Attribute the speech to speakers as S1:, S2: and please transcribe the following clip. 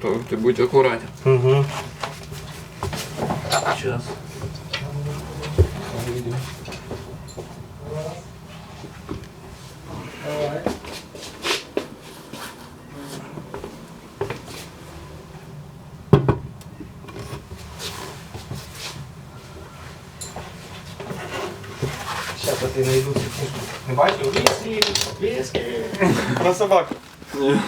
S1: то ти будь акуратен.
S2: Угу.
S1: Сейчас.
S2: Сейчас я знайду цю книжку. Не бачив? Віскі! Віскі! Про собак.
S1: Ні.